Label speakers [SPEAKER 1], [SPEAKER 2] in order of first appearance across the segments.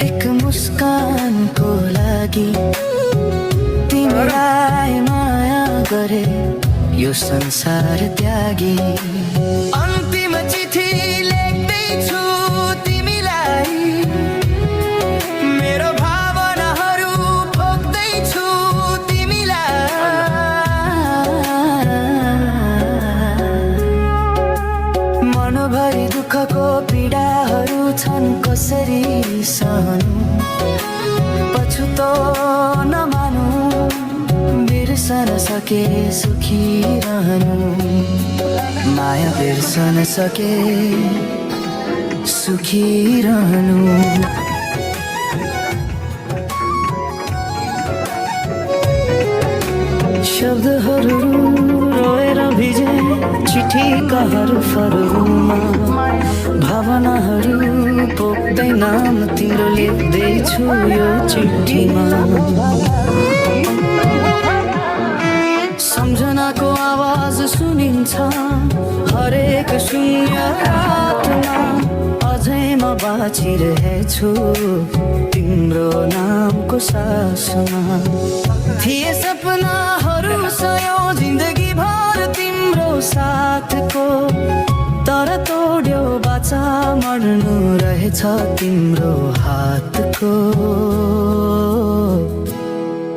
[SPEAKER 1] एक मुस्कानको लागि तिमीलाई माया गरे यो संसार त्यागी। अन्तिम चिठी लेख्दैछु तिमीलाई, मेरो भावनाहरू पोख्दैछु तिमीलाई। मनभरि दुःखको पीडाहरू छन् कसरी सहनु, पछुतो नमानु, बिर्सन सके सुखी रहनु। माया बिर्सन सके सुखी रहनु। शब्दहरू रोएर भिजे चिठीका हरुफहरूमा, भावनाहरू पोख्दै नाम तिम्रो लेख्दैछु यो चिठीमा। सम्झनाको आवाज सुनिन्छ हरेक शून्य रातमा, अझै म बाँचिरहेछु तिम्रो नामको सासमा। थिए सपनाहरू सयौं जिन्दगी भर तिम्रो साथको, तर तोड्यो बाचा मर्नु रहेछ तिम्रो हातको।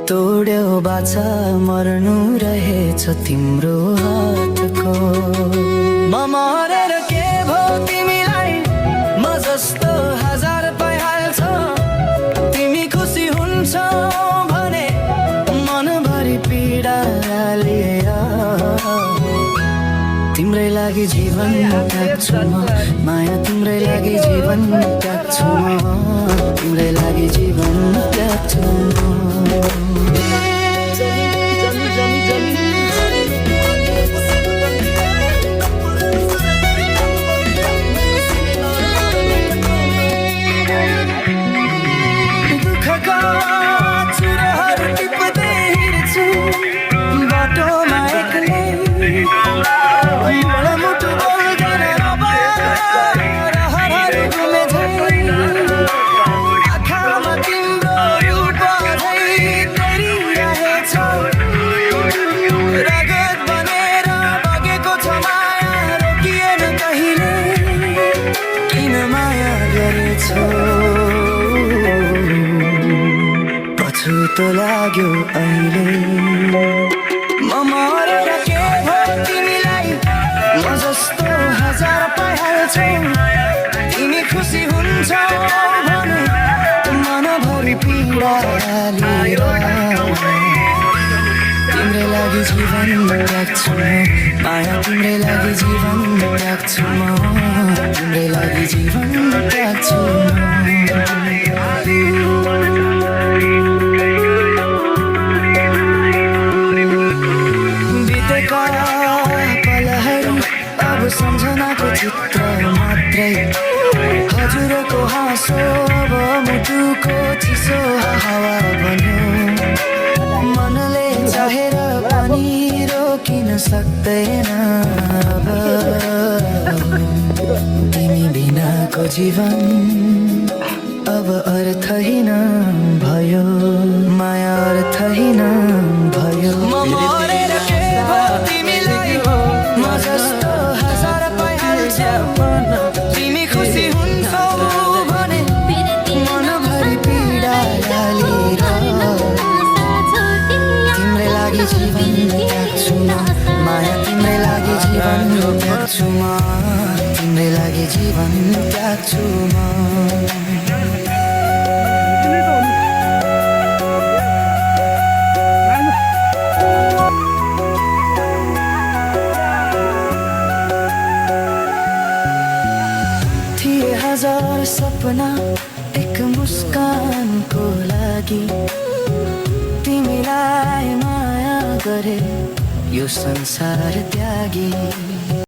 [SPEAKER 1] तोड्यो बाचा मर्नु रहेछ तिम्रो हातको। म मरेर के भो तिमीलाई, म जस्तो हजार पाइहाल्छ। तिमी खुसी हुन्छौ भने मनभरि पीडा लिएर तिम्रै लागि जीवन त्याग्छु म। माया तिम्रै लागि जीवन त्याग्छु म, तिम्रै लागि जीवन त्याग्छु म। दुःखका चुराहरू टिप्दै हिँड्छु बाटोमा एक्लै, मुटु बोल्दैन रहरहरू घुमे झै। आँखामा तिम्रो रूप झै तरिरहेछ, रगत बनेर बगेको छ माया रोकिएन कहिले। किन माया गरेछौ पछुतो लाग्यो अहिले। म मरेर के भो तिमीलाई, म जस्तो हजार पाइहाल्छौ। तिमी खुसी हुन्छौ भने मनभरि पीडा लिएर तिम्रै लागि जीवन त्याग्छु म। माया तिम्रै लागि जीवन त्याग्छु म, तिम्रै लागि जीवन त्याग्छु म। बितेका पलहरू अब सम्झनाको चित्र मात्रै, हजुरको हाँसो अब मुटुको चिसो हावा बन्यो। मनले चाहेर पनि रोकिन सक्दैन अब, तिमी बिनाको जीवन अब अर्थहीन भयो। माया अर्थहीन भयो। म मरेर के भो तिमीलाई, म जस्तो हजार पाइहाल्छौ। तिमी खुसी हुन्छौ भने मनभरि पीडा लिएर तिम्रै लागि जीवन त्याग्छु म। माया तिम्रै लागि जीवन त्याग्छु म, तिम्रै लागि जीवन त्याग्छु म। थिए हजार सपना एक मुस्कानको लागि, तिमीलाई माया गरे यो संसार त्यागी।